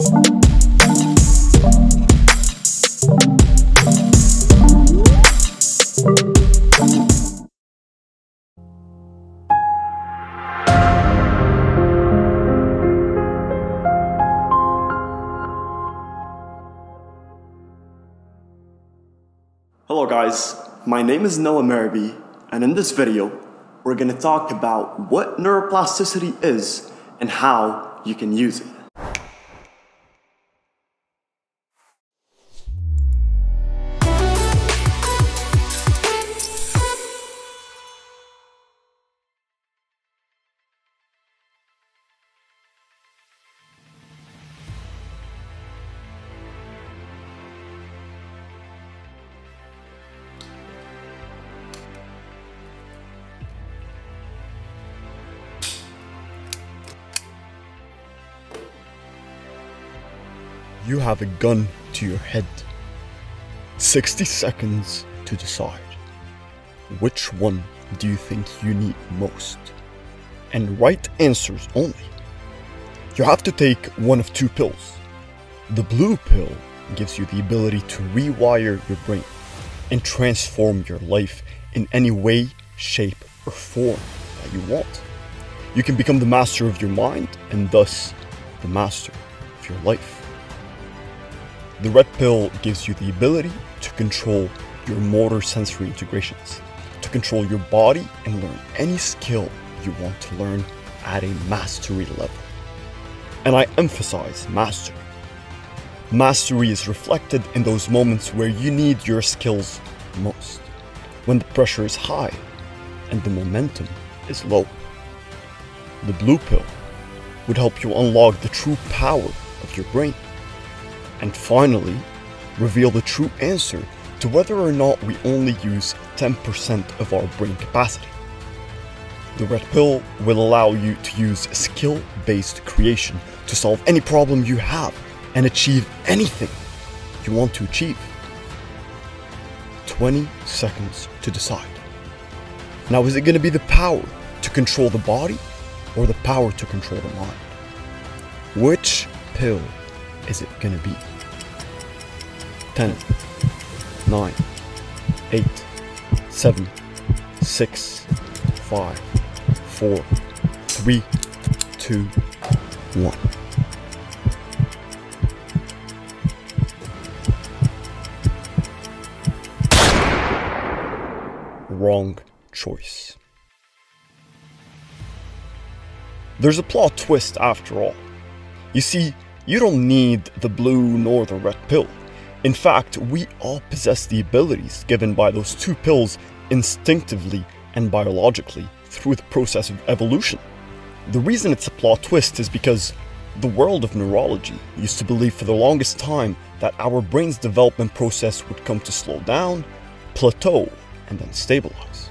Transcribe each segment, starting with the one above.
Hello guys, my name is Noah Maraby, and in this video, we're going to talk about what neuroplasticity is and how you can use it. You have a gun to your head. 60 seconds to decide. Which one do you think you need most? And right answers only. You have to take one of two pills. The blue pill gives you the ability to rewire your brain and transform your life in any way, shape, or form that you want. You can become the master of your mind and thus the master of your life. The red pill gives you the ability to control your motor sensory integrations, to control your body and learn any skill you want to learn at a mastery level. And I emphasize mastery. Mastery is reflected in those moments where you need your skills most, when the pressure is high and the momentum is low. The blue pill would help you unlock the true power of your brain. And finally, reveal the true answer to whether or not we only use 10% of our brain capacity. The red pill will allow you to use skill-based creation to solve any problem you have and achieve anything you want to achieve. 20 seconds to decide. Now, is it going to be the power to control the body or the power to control the mind? Which pill is it going to be? 10, 9, 8, 7, 6, 5, 4, 3, 2, 1. Wrong choice. There's a plot twist after all. You see, you don't need the blue nor the red pill. In fact, we all possess the abilities given by those two pills instinctively and biologically through the process of evolution. The reason it's a plot twist is because the world of neurology used to believe for the longest time that our brain's development process would come to slow down, plateau, and then stabilize.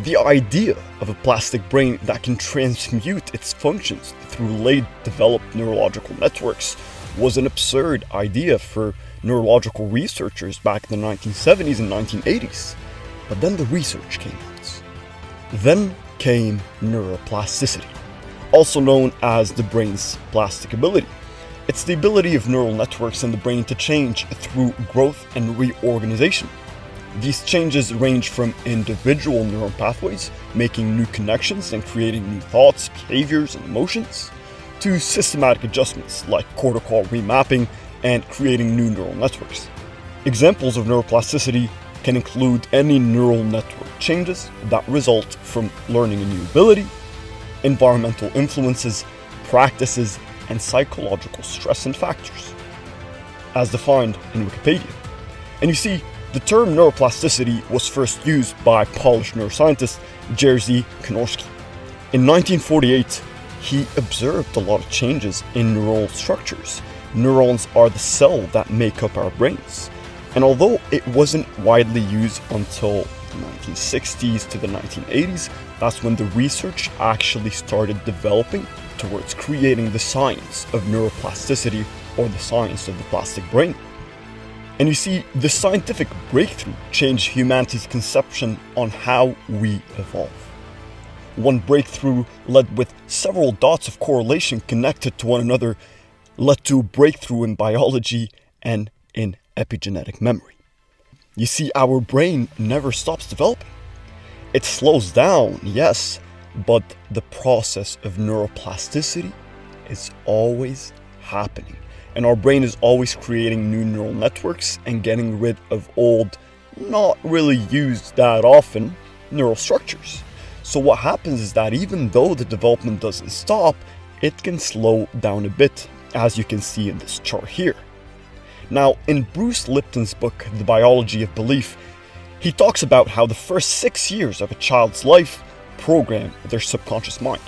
The idea of a plastic brain that can transmute its functions through late developed neurological networks was an absurd idea for neurological researchers back in the 1970s and 1980s. But then the research came out. Then came neuroplasticity, also known as the brain's plastic ability. It's the ability of neural networks in the brain to change through growth and reorganization. These changes range from individual neural pathways, making new connections and creating new thoughts, behaviors, and emotions, to systematic adjustments like cortical remapping and creating new neural networks. Examples of neuroplasticity can include any neural network changes that result from learning a new ability, environmental influences, practices, and psychological stress and factors, as defined in Wikipedia. And you see, the term neuroplasticity was first used by Polish neuroscientist Jerzy Konarski. In 1948, he observed a lot of changes in neural structures. Neurons are the cell that make up our brains. And although it wasn't widely used until the 1960s to the 1980s, that's when the research actually started developing towards creating the science of neuroplasticity, or the science of the plastic brain. And you see, the scientific breakthrough changed humanity's conception on how we evolve. One breakthrough led with several dots of correlation connected to one another led to a breakthrough in biology and in epigenetic memory. You see, our brain never stops developing. It slows down, yes, but the process of neuroplasticity is always happening. And our brain is always creating new neural networks and getting rid of old, not really used that often, neural structures. So what happens is that even though the development doesn't stop, it can slow down a bit, as you can see in this chart here. Now, in Bruce Lipton's book, The Biology of Belief, he talks about how the first 6 years of a child's life program their subconscious mind.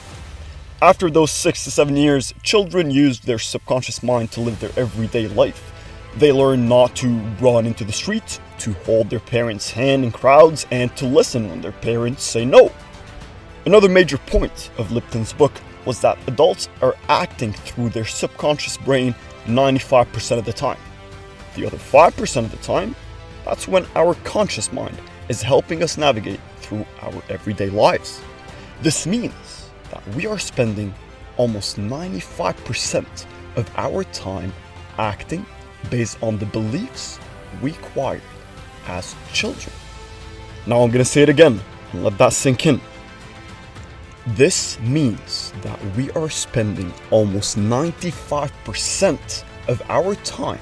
After those 6 to 7 years, children use their subconscious mind to live their everyday life. They learn not to run into the street, to hold their parents' hand in crowds, and to listen when their parents say no. Another major point of Lipton's book was that adults are acting through their subconscious brain 95% of the time. The other 5% of the time, that's when our conscious mind is helping us navigate through our everyday lives. This means that we are spending almost 95% of our time acting based on the beliefs we acquired as children. Now I'm gonna say it again and let that sink in. This means that we are spending almost 95% of our time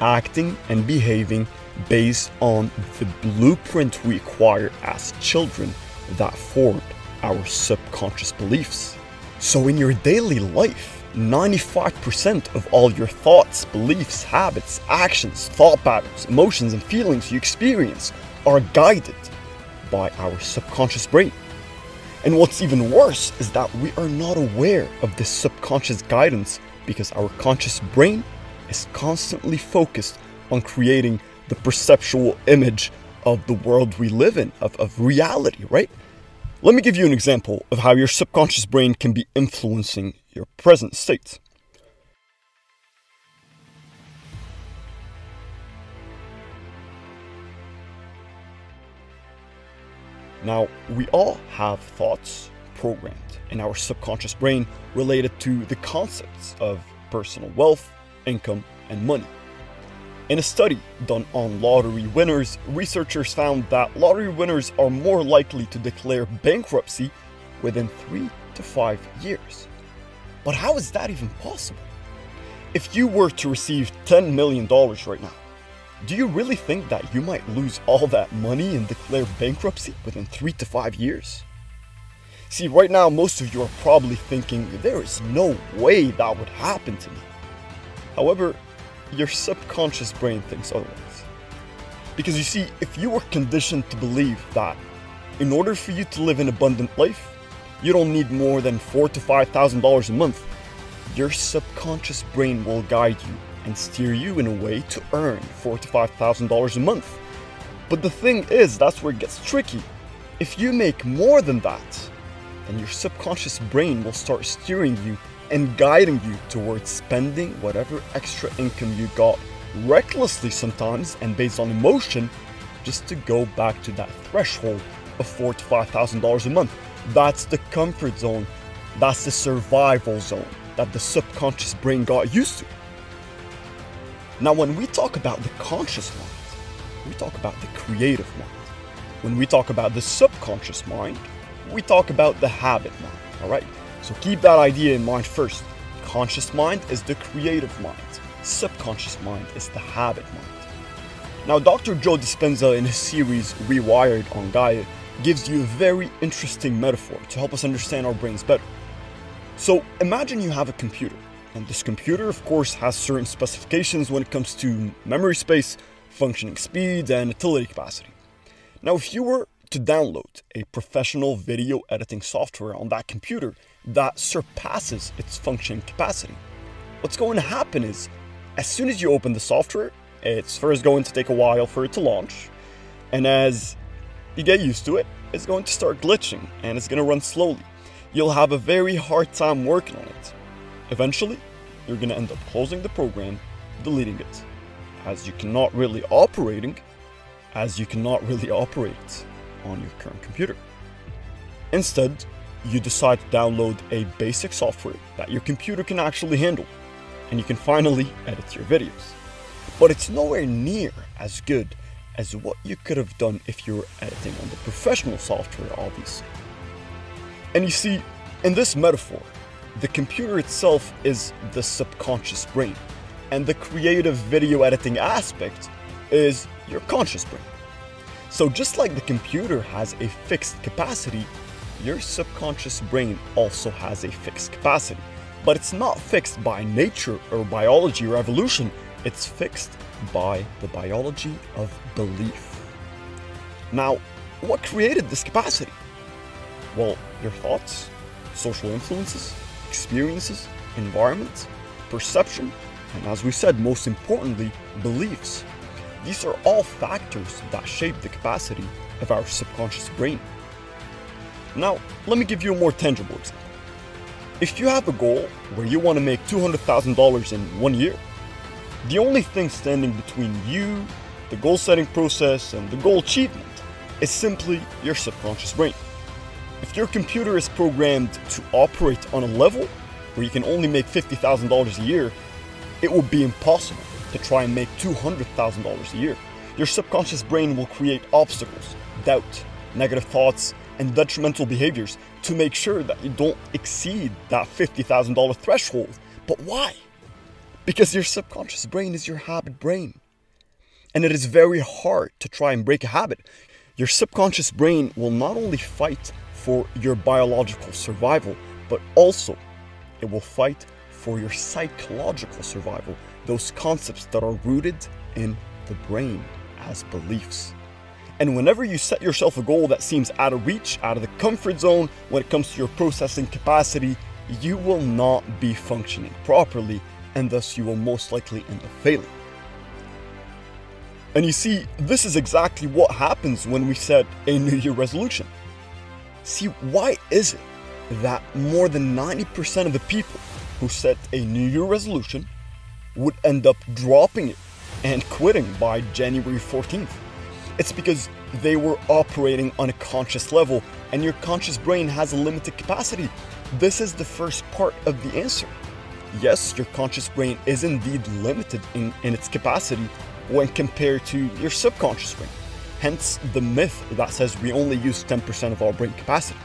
acting and behaving based on the blueprint we acquired as children that formed our subconscious beliefs. So in your daily life, 95% of all your thoughts, beliefs, habits, actions, thought patterns, emotions, and feelings you experience are guided by our subconscious brain. And what's even worse is that we are not aware of this subconscious guidance because our conscious brain is constantly focused on creating the perceptual image of the world we live in, of reality, right? Let me give you an example of how your subconscious brain can be influencing your present state. Now, we all have thoughts programmed in our subconscious brain related to the concepts of personal wealth, income, and money. In a study done on lottery winners, researchers found that lottery winners are more likely to declare bankruptcy within 3 to 5 years. But how is that even possible? If you were to receive $10 million right now, do you really think that you might lose all that money and declare bankruptcy within 3 to 5 years? See, right now most of you are probably thinking, there is no way that would happen to me. However, your subconscious brain thinks otherwise. Because you see, if you were conditioned to believe that in order for you to live an abundant life, you don't need more than $4,000 to $5,000 a month, your subconscious brain will guide you and steer you in a way to earn $4,000 to $5,000 a month. But the thing is, that's where it gets tricky. If you make more than that, then your subconscious brain will start steering you and guiding you towards spending whatever extra income you got recklessly sometimes and based on emotion, just to go back to that threshold of $4,000 to $5,000 a month. That's the comfort zone. That's the survival zone that the subconscious brain got used to. Now, when we talk about the conscious mind, we talk about the creative mind. When we talk about the subconscious mind, we talk about the habit mind, all right? So keep that idea in mind first. Conscious mind is the creative mind. Subconscious mind is the habit mind. Now, Dr. Joe Dispenza in his series Rewired on Gaia gives you a very interesting metaphor to help us understand our brains better. So imagine you have a computer, and this computer of course has certain specifications when it comes to memory space, functioning speed, and utility capacity. Now, if you were to download a professional video editing software on that computer that surpasses its functioning capacity, what's going to happen is, as soon as you open the software, it's first going to take a while for it to launch, and as you get used to it, it's going to start glitching and it's going to run slowly. You'll have a very hard time working on it. Eventually, you're going to end up closing the program, deleting it, as you cannot really operate on your current computer. Instead, you decide to download a basic software that your computer can actually handle. and you can finally edit your videos. But it's nowhere near as good as what you could have done if you were editing on the professional software, obviously. And you see, in this metaphor, the computer itself is the subconscious brain, and the creative video editing aspect is your conscious brain. So just like the computer has a fixed capacity, your subconscious brain also has a fixed capacity. But it's not fixed by nature or biology or evolution, it's fixed by the biology of belief. Now, what created this capacity? Well, your thoughts, social influences, experiences, environment, perception, and as we said, most importantly, beliefs. These are all factors that shape the capacity of our subconscious brain. Now, let me give you a more tangible example. If you have a goal where you want to make $200,000 in 1 year, the only thing standing between you, the goal setting process, and the goal achievement is simply your subconscious brain. If your computer is programmed to operate on a level where you can only make $50,000 a year, it will be impossible to try and make $200,000 a year. Your subconscious brain will create obstacles, doubt, negative thoughts, and detrimental behaviors to make sure that you don't exceed that $50,000 threshold. But why? Because your subconscious brain is your habit brain. And it is very hard to try and break a habit. Your subconscious brain will not only fight for your biological survival, but also it will fight for your psychological survival, those concepts that are rooted in the brain as beliefs. And whenever you set yourself a goal that seems out of reach, out of the comfort zone when it comes to your processing capacity, you will not be functioning properly, and thus you will most likely end up failing. And you see, this is exactly what happens when we set a New Year resolution. See, why is it that more than 90% of the people who set a New Year resolution would end up dropping it and quitting by January 14th? It's because they were operating on a conscious level, and your conscious brain has a limited capacity. This is the first part of the answer. Yes, your conscious brain is indeed limited in its capacity when compared to your subconscious brain. Hence the myth that says we only use 10% of our brain capacity.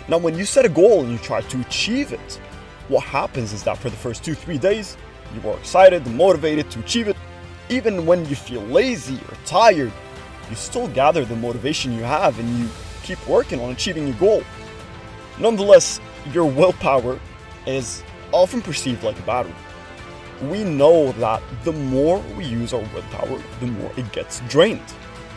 Now, when you set a goal and you try to achieve it, what happens is that for the first 2-3 days, you are excited and motivated to achieve it. Even when you feel lazy or tired, you still gather the motivation you have and you keep working on achieving your goal. Nonetheless, your willpower is often perceived like a battery. We know that the more we use our willpower, the more it gets drained.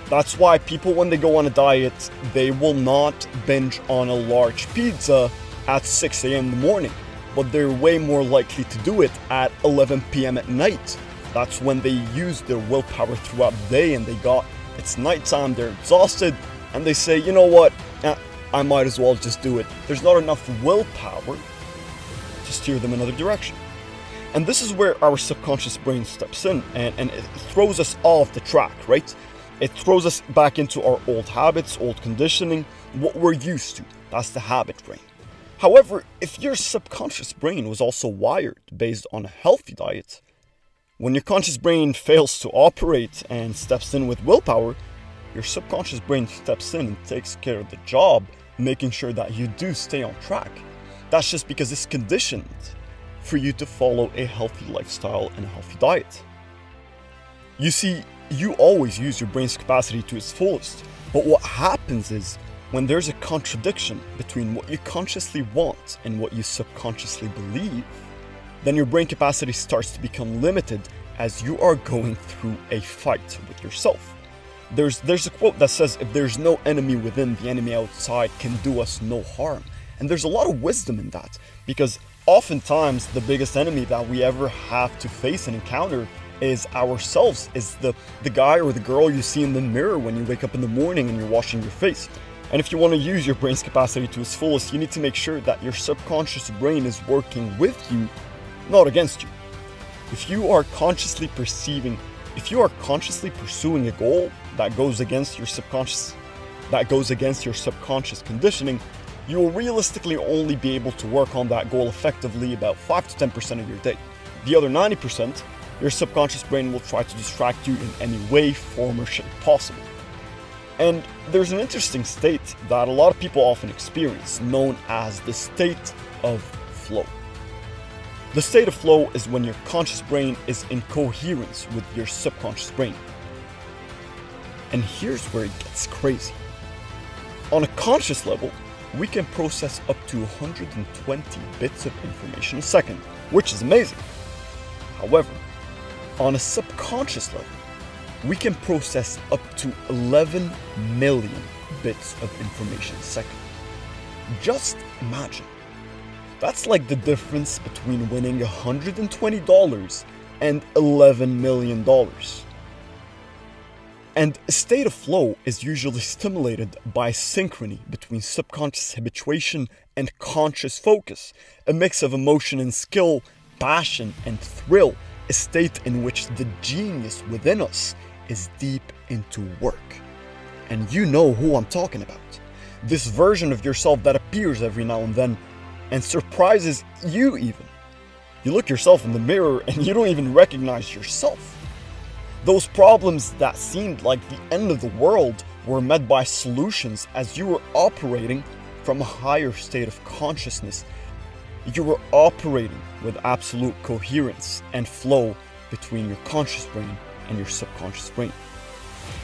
That's why people, when they go on a diet, they will not binge on a large pizza at 6 a.m. in the morning, but they're way more likely to do it at 11 p.m. at night. That's when they use their willpower throughout the day and it's nighttime, they're exhausted, and they say, you know what, I might as well just do it. There's not enough willpower to steer them another direction. And this is where our subconscious brain steps in and it throws us off the track, right? It throws us back into our old habits, old conditioning, what we're used to. That's the habit brain. However, if your subconscious brain was also wired based on a healthy diet, when your conscious brain fails to operate and steps in with willpower, your subconscious brain steps in and takes care of the job, making sure that you do stay on track. That's just because it's conditioned for you to follow a healthy lifestyle and a healthy diet. You see, you always use your brain's capacity to its fullest, but what happens is when there's a contradiction between what you consciously want and what you subconsciously believe, then your brain capacity starts to become limited as you are going through a fight with yourself. There's a quote that says, if there's no enemy within, the enemy outside can do us no harm. And there's a lot of wisdom in that, because oftentimes the biggest enemy that we ever have to face and encounter is ourselves, is the guy or the girl you see in the mirror when you wake up in the morning and you're washing your face. And if you want to use your brain's capacity to its fullest, you need to make sure that your subconscious brain is working with you, not against you. If you are consciously pursuing a goal that goes against your subconscious conditioning, you will realistically only be able to work on that goal effectively about 5 to 10% of your day. The other 90%, your subconscious brain will try to distract you in any way, form, or shape possible. And there's an interesting state that a lot of people often experience, known as the state of flow. The state of flow is when your conscious brain is in coherence with your subconscious brain. And here's where it gets crazy. On a conscious level, we can process up to 120 bits of information a second, which is amazing. However, on a subconscious level, we can process up to 11 million bits of information a second. Just imagine. That's like the difference between winning $120 and $11 million. And a state of flow is usually stimulated by synchrony between subconscious habituation and conscious focus, a mix of emotion and skill, passion and thrill, a state in which the genius within us is deep into work. And you know who I'm talking about. This version of yourself that appears every now and then and surprises you even. You look yourself in the mirror and you don't even recognize yourself. Those problems that seemed like the end of the world were met by solutions as you were operating from a higher state of consciousness. You were operating with absolute coherence and flow between your conscious brain and your subconscious brain.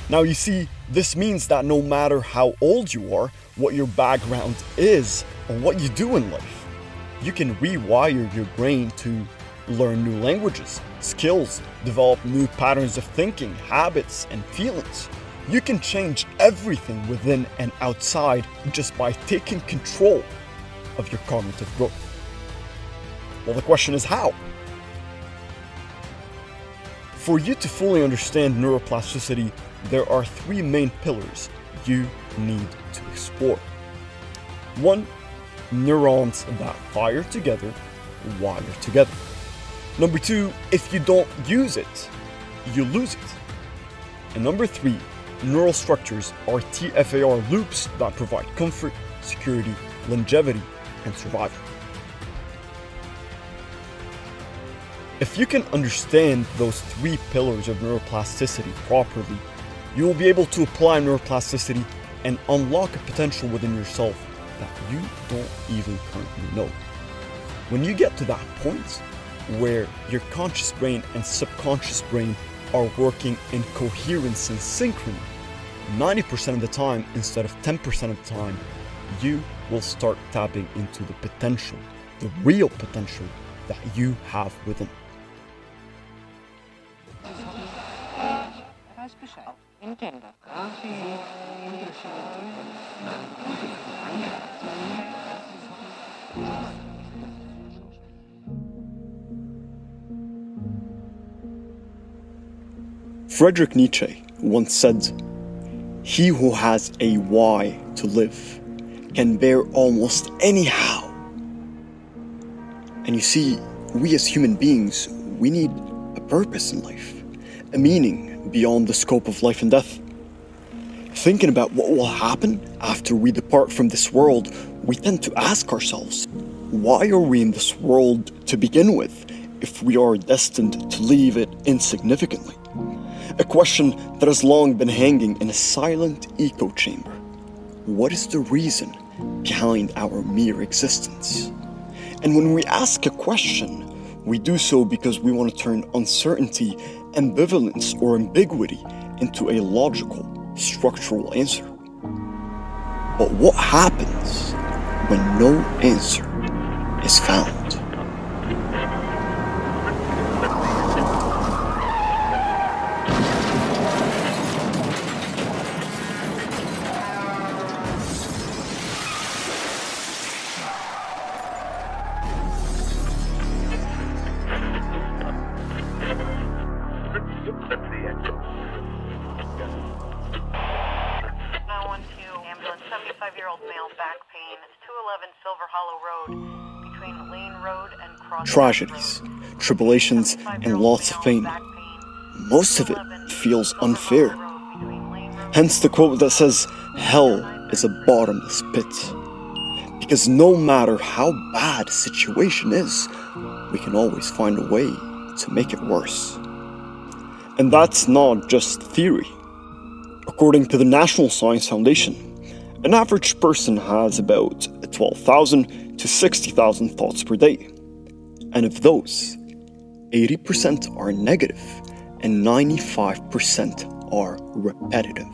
Now you see, this means that no matter how old you are, what your background is, or what you do in life, you can rewire your brain to learn new languages, skills, develop new patterns of thinking, habits, and feelings. You can change everything within and outside just by taking control of your cognitive growth. Well, the question is how? For you to fully understand neuroplasticity, there are three main pillars you need to explore. 1. Neurons that fire together, wire together. Number 2, if you don't use it, you lose it. And number 3, neural structures are TFAR loops that provide comfort, security, longevity, and survival. If you can understand those three pillars of neuroplasticity properly, you will be able to apply neuroplasticity and unlock a potential within yourself that you don't even currently know. When you get to that point, where your conscious brain and subconscious brain are working in coherence and synchrony, 90% of the time instead of 10% of the time, you will start tapping into the potential, the real potential that you have within. Friedrich Nietzsche once said, "He who has a why to live can bear almost any how." And you see, we as human beings, we need a purpose in life, a meaning beyond the scope of life and death. Thinking about what will happen after we depart from this world, we tend to ask ourselves, why are we in this world to begin with if we are destined to leave it insignificantly? A question that has long been hanging in a silent echo chamber. What is the reason behind our mere existence? And when we ask a question, we do so because we want to turn uncertainty, ambivalence, or ambiguity into a logical, structural answer. But what happens when no answer is found? Tragedies, tribulations, and lots of pain. Most of it feels unfair. Hence the quote that says, "Hell is a bottomless pit." Because no matter how bad a situation is, we can always find a way to make it worse. And that's not just theory. According to the National Science Foundation, an average person has about 12,000 to 60,000 thoughts per day. And of those, 80% are negative and 95% are repetitive.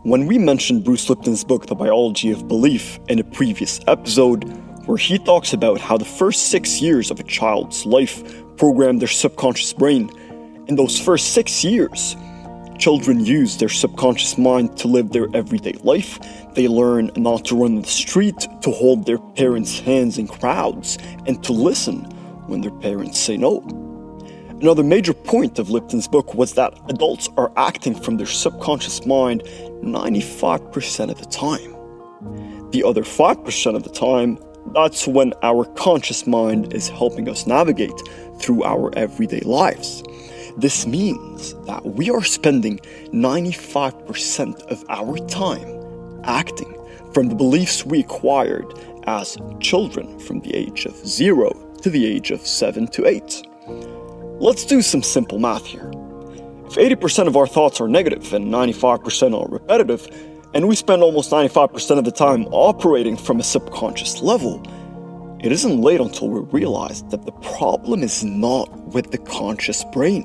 When we mentioned Bruce Lipton's book, The Biology of Belief, in a previous episode, where he talks about how the first 6 years of a child's life program their subconscious brain, in those first 6 years, children use their subconscious mind to live their everyday life. They learn not to run in the street, to hold their parents' hands in crowds, and to listen when their parents say no. Another major point of Lipton's book was that adults are acting from their subconscious mind 95% of the time. The other 5% of the time, that's when our conscious mind is helping us navigate through our everyday lives. This means that we are spending 95% of our time acting from the beliefs we acquired as children from the age of 0 to the age of 7 to 8. Let's do some simple math here. If 80% of our thoughts are negative and 95% are repetitive, and we spend almost 95% of the time operating from a subconscious level, it isn't late until we realize that the problem is not with the conscious brain.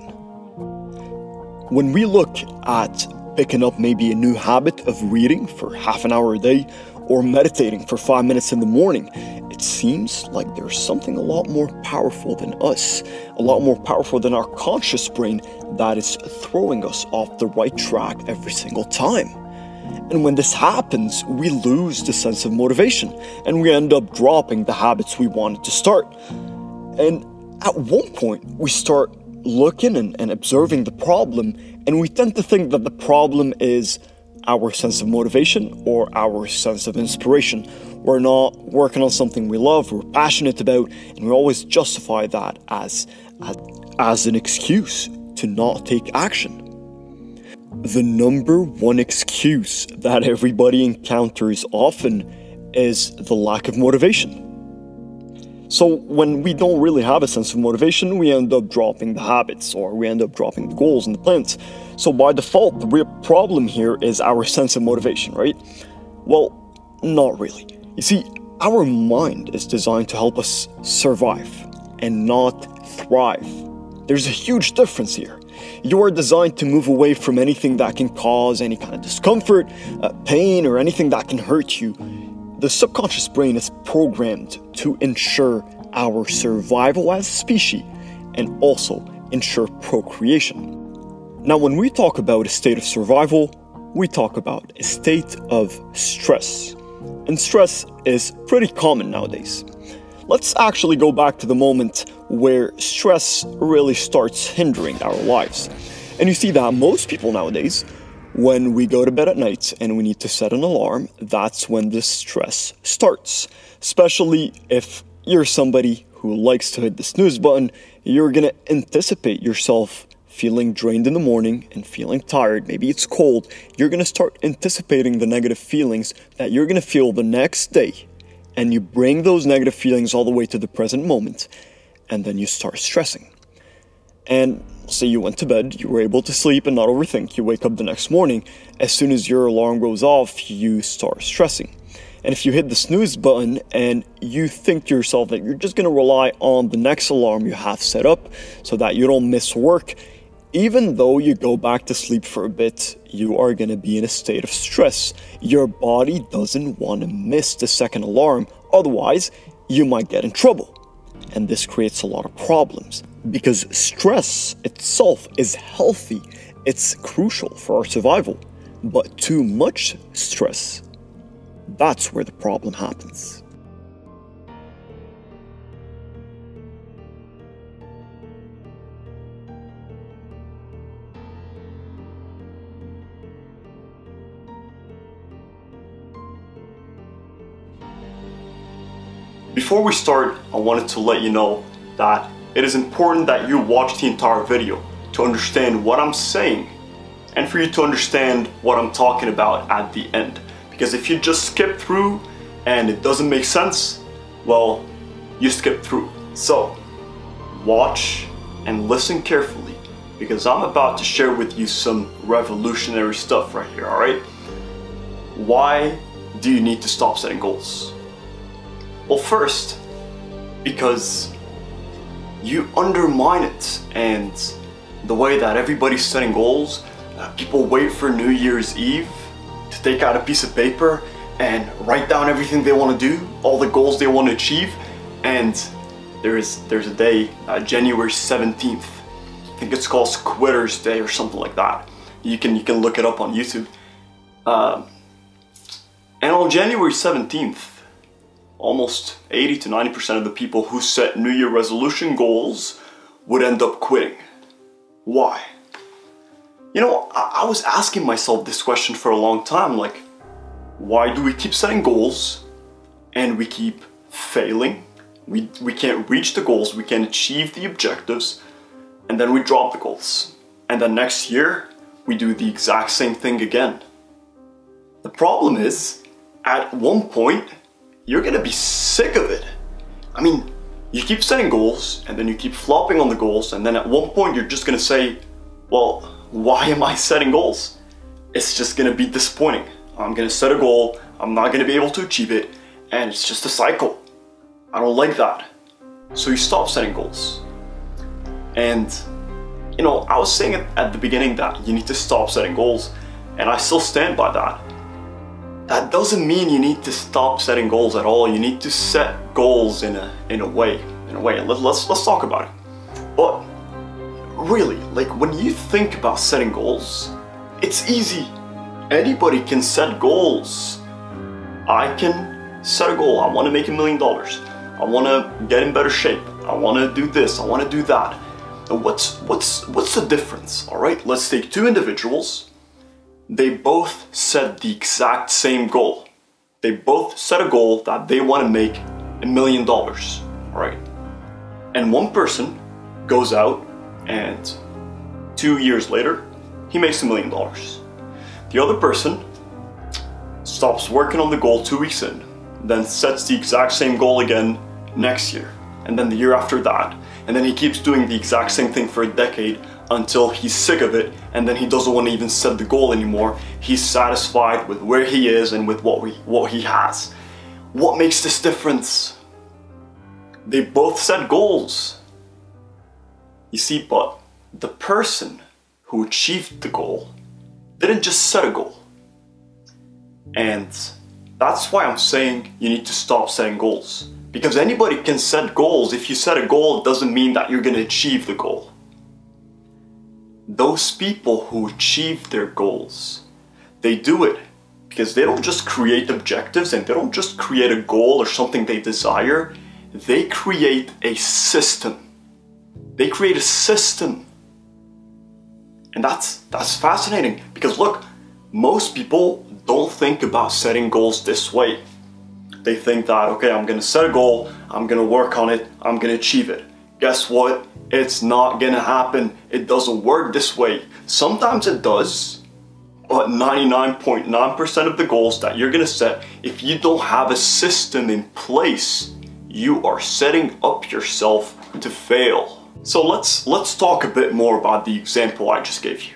When we look at picking up maybe a new habit of reading for half an hour a day or meditating for 5 minutes in the morning, it seems like there's something a lot more powerful than us, a lot more powerful than our conscious brain that is throwing us off the right track every single time. And when this happens, we lose the sense of motivation and we end up dropping the habits we wanted to start. And at one point, we start looking and observing the problem, and we tend to think that the problem is our sense of motivation or our sense of inspiration. We're not working on something we love, we're passionate about, and we always justify that as an excuse to not take action. The number one excuse that everybody encounters often is the lack of motivation. So when we don't really have a sense of motivation, we end up dropping the habits, or we end up dropping the goals and the plans. So by default, the real problem here is our sense of motivation, right? Well, not really. You see, our mind is designed to help us survive and not thrive. There's a huge difference here. You are designed to move away from anything that can cause any kind of discomfort, pain, or anything that can hurt you. The subconscious brain is programmed to ensure our survival as a species and also ensure procreation. Now, when we talk about a state of survival, we talk about a state of stress. And stress is pretty common nowadays. Let's actually go back to the moment where stress really starts hindering our lives. And you see that most people nowadays, when we go to bed at night and we need to set an alarm, that's when the stress starts. Especially if you're somebody who likes to hit the snooze button, you're gonna anticipate yourself feeling drained in the morning and feeling tired. Maybe it's cold. You're gonna start anticipating the negative feelings that you're gonna feel the next day. And you bring those negative feelings all the way to the present moment, and then you start stressing. And say you went to bed, you were able to sleep and not overthink. You wake up the next morning, as soon as your alarm goes off, you start stressing. And if you hit the snooze button and you think to yourself that you're just going to rely on the next alarm you have set up so that you don't miss work, even though you go back to sleep for a bit, you are going to be in a state of stress. Your body doesn't want to miss the second alarm, otherwise you might get in trouble. And this creates a lot of problems because stress itself is healthy. It's crucial for our survival. But too much stress, that's where the problem happens. Before we start, I wanted to let you know that it is important that you watch the entire video to understand what I'm saying and for you to understand what I'm talking about at the end. Because if you just skip through and it doesn't make sense, well, you skip through. So, watch and listen carefully, because I'm about to share with you some revolutionary stuff right here, alright? Why do you need to stop setting goals? Well, first, because you undermine it, and the way that everybody's setting goals, people wait for New Year's Eve to take out a piece of paper and write down everything they want to do, all the goals they want to achieve, and there's a day, January 17th. I think it's called Quitter's Day or something like that. You can look it up on YouTube. And on January 17th, almost 80 to 90% of the people who set New Year resolution goals would end up quitting. Why? You know, I was asking myself this question for a long time, like, why do we keep setting goals and we keep failing? We can't reach the goals, we can't achieve the objectives, and then we drop the goals. And then next year, we do the exact same thing again. The problem is, at one point, you're gonna be sick of it. I mean, you keep setting goals, and then you keep flopping on the goals, and then at one point you're just gonna say, well, why am I setting goals? It's just gonna be disappointing. I'm gonna set a goal, I'm not gonna be able to achieve it, and it's just a cycle. I don't like that. So you stop setting goals. And, you know, I was saying at the beginning that you need to stop setting goals, and I still stand by that. That doesn't mean you need to stop setting goals at all. You need to set goals in a way. Let's talk about it. But really, like, when you think about setting goals, it's easy. Anybody can set goals. I can set a goal. I want to make $1 million. I want to get in better shape. I want to do this. I want to do that. And what's the difference? All right, let's take two individuals. They both set the exact same goal. They both set a goal that they want to make $1 million. All right, and one person goes out and 2 years later, he makes $1 million. The other person stops working on the goal 2 weeks in, then sets the exact same goal again next year, and then the year after that, and then he keeps doing the exact same thing for a decade until he's sick of it, and then he doesn't want to even set the goal anymore. He's satisfied with where he is and with what he has. What makes this difference? They both set goals. You see, but the person who achieved the goal didn't just set a goal. And that's why I'm saying you need to stop setting goals. Because anybody can set goals. If you set a goal, it doesn't mean that you're going to achieve the goal. Those people who achieve their goals, they do it because they don't just create objectives and they don't just create a goal or something they desire. They create a system. They create a system. And that's fascinating, because look, most people don't think about setting goals this way. They think that, okay, I'm gonna set a goal, I'm gonna work on it, I'm gonna achieve it. Guess what? It's not gonna happen. It doesn't work this way. Sometimes it does, but 99.9% of the goals that you're gonna set, if you don't have a system in place, you are setting up yourself to fail. So let's talk a bit more about the example I just gave you.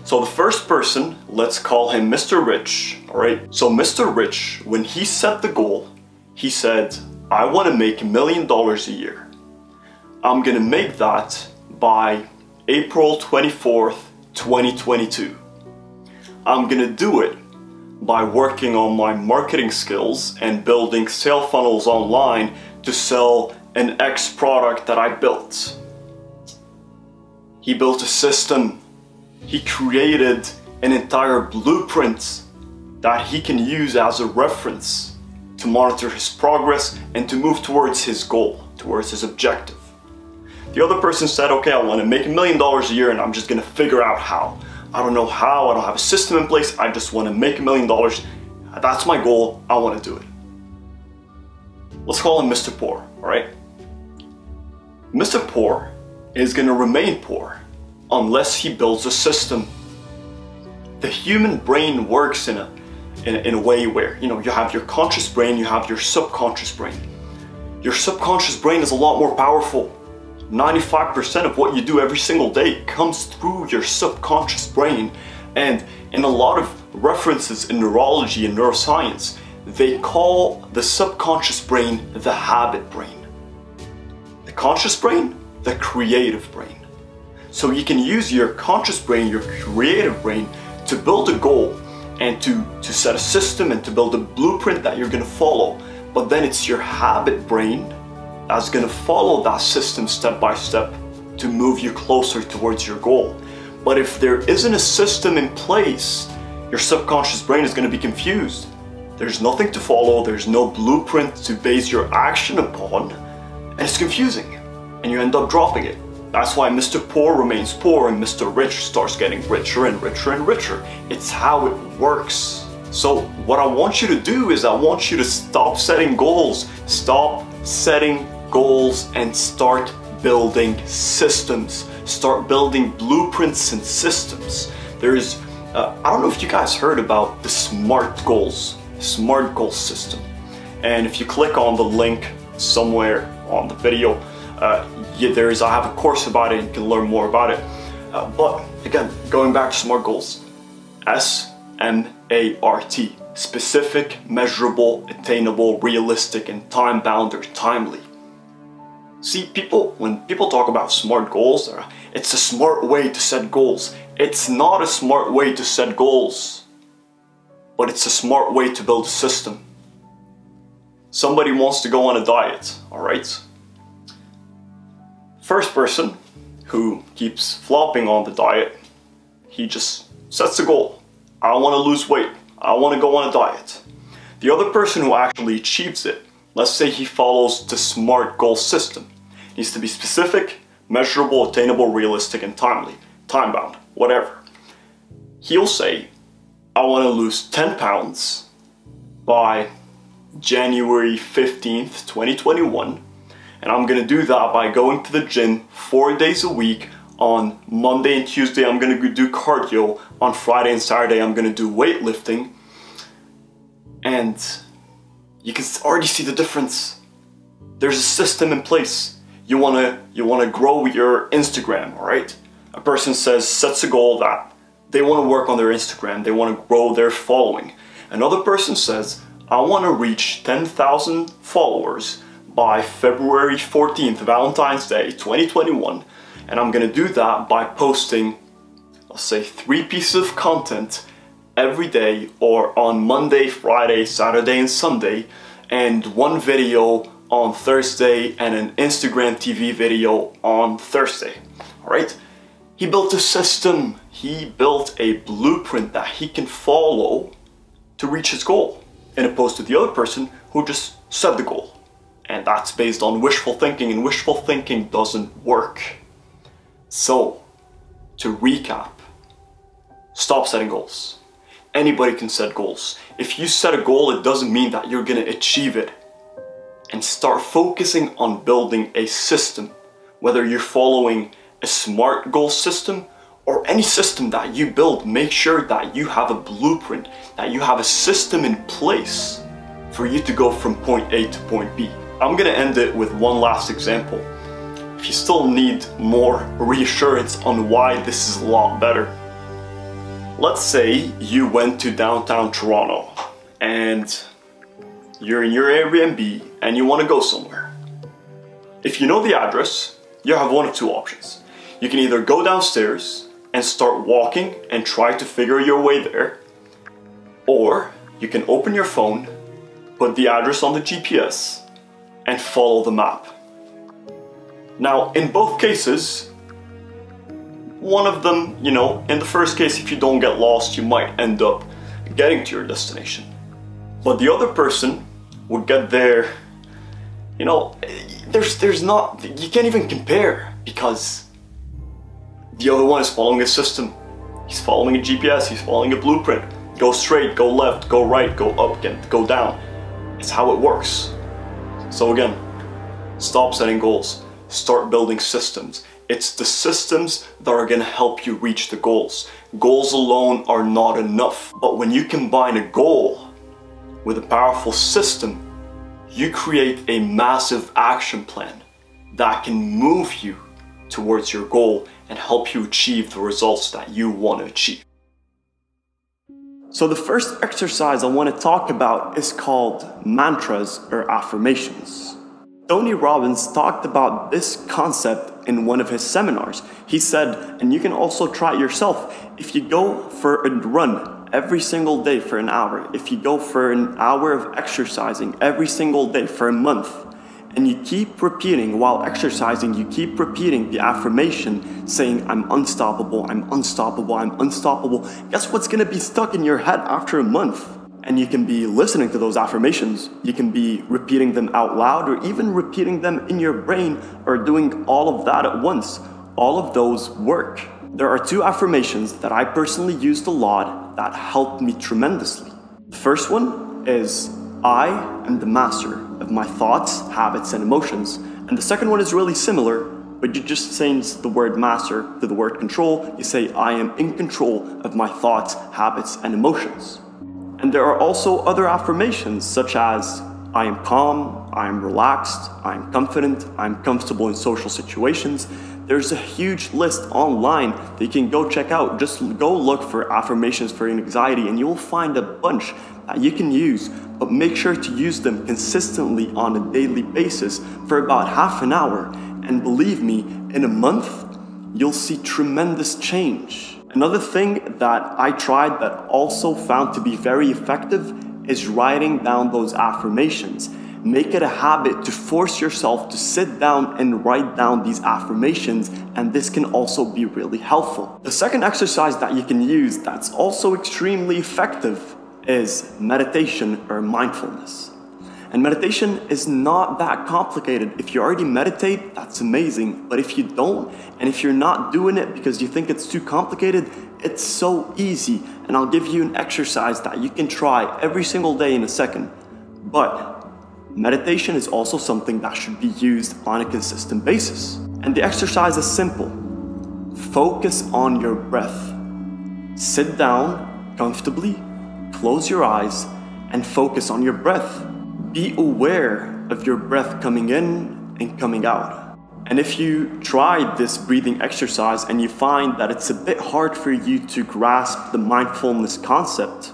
So the first person, let's call him Mr. Rich, all right? So Mr. Rich, when he set the goal, he said, I want to make $1 million a year. I'm gonna make that by April 24th, 2022. I'm gonna do it by working on my marketing skills and building sales funnels online to sell an X product that I built. He built a system. He created an entire blueprint that he can use as a reference to monitor his progress and to move towards his goal, towards his objective. The other person said, okay, I want to make $1 million a year and I'm just going to figure out how. I don't know how, I don't have a system in place, I just want to make $1 million. That's my goal, I want to do it. Let's call him Mr. Poor, all right? Mr. Poor is going to remain poor unless he builds a system. The human brain works in a way where, you know, you have your conscious brain, you have your subconscious brain. Your subconscious brain is a lot more powerful. 95% of what you do every single day comes through your subconscious brain. And in a lot of references in neurology and neuroscience, they call the subconscious brain the habit brain. The conscious brain, the creative brain. So you can use your conscious brain, your creative brain, to build a goal and to set a system and to build a blueprint that you're going to follow. But then it's your habit brain that's going to follow that system step by step to move you closer towards your goal. But if there isn't a system in place, your subconscious brain is going to be confused. There's nothing to follow, there's no blueprint to base your action upon, and it's confusing, and you end up dropping it. That's why Mr. Poor remains poor and Mr. Rich starts getting richer and richer and richer. It's how it works. So what I want you to do is I want you to stop setting goals. Stop setting goals and start building systems. Start building blueprints and systems. There's, I don't know if you guys heard about the SMART goals system. And if you click on the link somewhere on the video, I have a course about it, you can learn more about it. But again, going back to SMART goals. S-M-A-R-T. Specific, measurable, attainable, realistic, and time-bound or timely. See, when people talk about SMART goals, it's a smart way to set goals. It's not a smart way to set goals, but it's a smart way to build a system. Somebody wants to go on a diet, alright? First person who keeps flopping on the diet, he just sets a goal. I want to lose weight. I want to go on a diet. The other person who actually achieves it, let's say he follows the SMART goal system. It needs to be specific, measurable, attainable, realistic, and timely. Time-bound, whatever. He'll say, I want to lose 10 pounds by January 15th, 2021. And I'm going to do that by going to the gym 4 days a week. On Monday and Tuesday, I'm going to do cardio. On Friday and Saturday, I'm going to do weightlifting. And you can already see the difference. There's a system in place. You want to grow your Instagram, all right? A person sets a goal that they want to work on their Instagram. They want to grow their following. Another person says, I want to reach 10,000 followers by February 14th, Valentine's Day, 2021. And I'm going to do that by posting, let's say, 3 pieces of content every day, or on Monday, Friday, Saturday, and Sunday, and 1 video on Thursday and an Instagram TV video on Thursday. All right? He built a system. He built a blueprint that he can follow to reach his goal, in opposed to the other person who just set the goal. And that's based on wishful thinking, and wishful thinking doesn't work. So, to recap, stop setting goals. Anybody can set goals. If you set a goal, it doesn't mean that you're going to achieve it. And start focusing on building a system. Whether you're following a SMART goal system or any system that you build, make sure that you have a blueprint, that you have a system in place for you to go from point A to point B. I'm going to end it with one last example. If you still need more reassurance on why this is a lot better, let's say you went to downtown Toronto and you're in your Airbnb and you want to go somewhere. If you know the address, you have one of 2 options. You can either go downstairs and start walking and try to figure your way there, or you can open your phone, put the address on the GPS, and follow the map. Now, in both cases, one of them, in the first case, if you don't get lost, you might end up getting to your destination. But the other person would get there, there's not, you can't even compare, because the other one is following a system. He's following a GPS, he's following a blueprint. Go straight, go left, go right, go up, go down. It's how it works. So again, stop setting goals. Start building systems. It's the systems that are going to help you reach the goals. Goals alone are not enough. But when you combine a goal with a powerful system, you create a massive action plan. that can move you towards your goal and help you achieve the results that you want to achieve. So the first exercise I want to talk about is called mantras or affirmations. Tony Robbins talked about this concept in one of his seminars. He said, and you can also try it yourself, if you go for a run every single day for an hour, if you go for an hour of exercising every single day for a month, and you keep repeating while exercising, you keep repeating the affirmation saying, I'm unstoppable, I'm unstoppable, I'm unstoppable. Guess what's gonna be stuck in your head after a month? And you can be listening to those affirmations. You can be repeating them out loud or even repeating them in your brain or doing all of that at once. All of those work. There are two affirmations that I personally used a lot that helped me tremendously. The first one is, I am the master of my thoughts, habits, and emotions. And the second one is really similar, but you just change the word master to the word control. You say, I am in control of my thoughts, habits, and emotions. And there are also other affirmations such as, I am calm, I am relaxed, I am confident, I am comfortable in social situations. There's a huge list online that you can go check out. Just go look for affirmations for anxiety and you'll find a bunch that you can use, but make sure to use them consistently on a daily basis for about half an hour. And believe me, in a month, you'll see tremendous change. Another thing that I tried that also found to be very effective is writing down those affirmations. Make it a habit to force yourself to sit down and write down these affirmations, and this can also be really helpful. The second exercise that you can use that's also extremely effective is meditation or mindfulness. And meditation is not that complicated. If you already meditate, that's amazing. But if you don't, and if you're not doing it because you think it's too complicated, it's so easy. And I'll give you an exercise that you can try every single day in a second. But meditation is also something that should be used on a consistent basis. And the exercise is simple. Focus on your breath. Sit down comfortably, close your eyes, and focus on your breath. Be aware of your breath coming in and coming out. And if you try this breathing exercise and you find that it's a bit hard for you to grasp the mindfulness concept,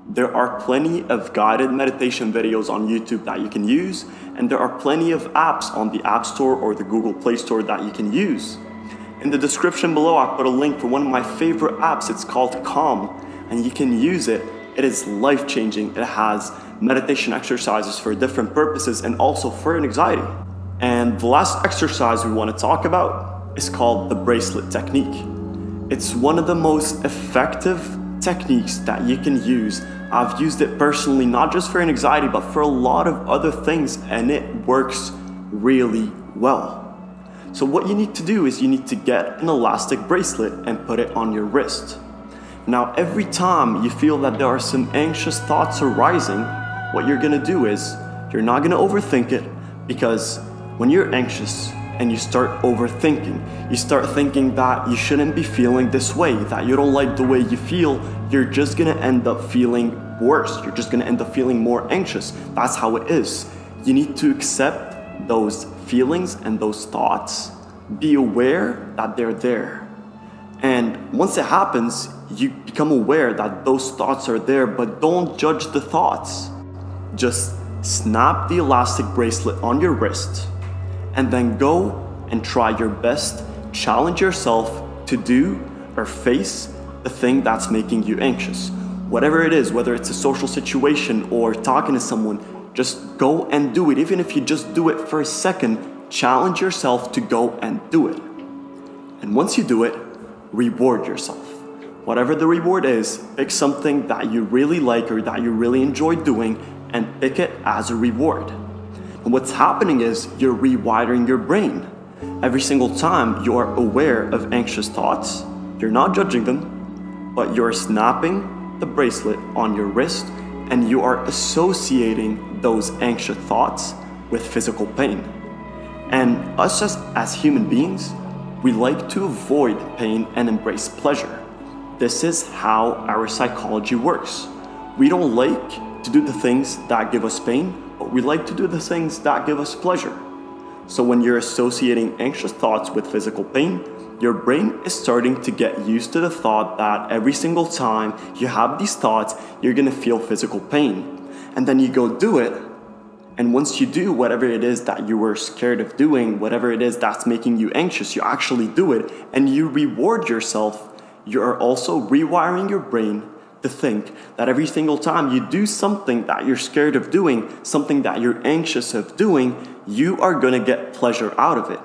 there are plenty of guided meditation videos on YouTube that you can use, and there are plenty of apps on the App Store or the Google Play Store that you can use. In the description below, I put a link for one of my favorite apps. It's called Calm, and you can use it. It is life-changing. It has meditation exercises for different purposes and also for anxiety. And the last exercise we want to talk about is called the bracelet technique. It's one of the most effective techniques that you can use. I've used it personally, not just for anxiety, but for a lot of other things, and it works really well. So what you need to do is you need to get an elastic bracelet and put it on your wrist. Now, every time you feel that there are some anxious thoughts arising, what you're gonna do is, you're not gonna overthink it, because when you're anxious and you start overthinking, you start thinking that you shouldn't be feeling this way, that you don't like the way you feel, you're just gonna end up feeling worse. You're just gonna end up feeling more anxious. That's how it is. You need to accept those feelings and those thoughts. Be aware that they're there. And once it happens, you become aware that those thoughts are there, but don't judge the thoughts. Just snap the elastic bracelet on your wrist and then go and try your best, challenge yourself to do or face the thing that's making you anxious. Whatever it is, whether it's a social situation or talking to someone, just go and do it. Even if you just do it for a second, challenge yourself to go and do it. And once you do it, reward yourself. Whatever the reward is, pick something that you really like or that you really enjoy doing and pick it as a reward. And what's happening is you're rewiring your brain. Every single time you are aware of anxious thoughts, you're not judging them, but you're snapping the bracelet on your wrist and you are associating those anxious thoughts with physical pain. And us as human beings, we like to avoid pain and embrace pleasure. This is how our psychology works. We don't like to do the things that give us pain, but we like to do the things that give us pleasure. So when you're associating anxious thoughts with physical pain, your brain is starting to get used to the thought that every single time you have these thoughts, you're gonna feel physical pain. And then you go do it, and once you do whatever it is that you were scared of doing, whatever it is that's making you anxious, you actually do it, and you reward yourself. You are also rewiring your brain to think that every single time you do something that you're scared of doing, something that you're anxious of doing, you are gonna get pleasure out of it.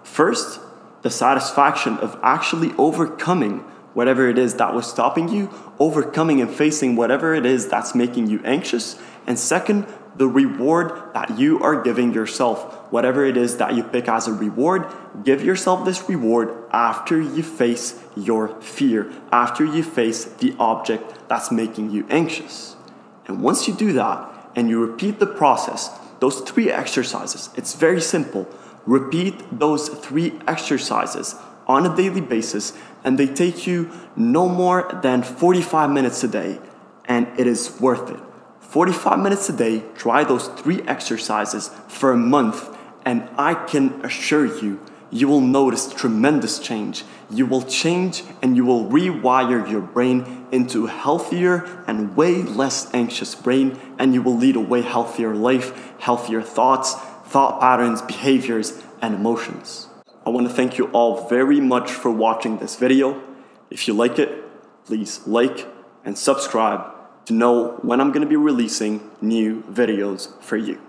First, the satisfaction of actually overcoming whatever it is that was stopping you, overcoming and facing whatever it is that's making you anxious. And second, the reward that you are giving yourself. Whatever it is that you pick as a reward, give yourself this reward after you face your fear, after you face the object that's making you anxious. And once you do that, and you repeat the process, those 3 exercises, it's very simple. Repeat those 3 exercises on a daily basis, and they take you no more than 45 minutes a day, and it is worth it. 45 minutes a day, try those 3 exercises for a month, and I can assure you, you will notice tremendous change. You will change and you will rewire your brain into a healthier and way less anxious brain, and you will lead a way healthier life, healthier thoughts, thought patterns, behaviors, and emotions. I want to thank you all very much for watching this video. If you like it, please like and subscribe to know when I'm going to be releasing new videos for you.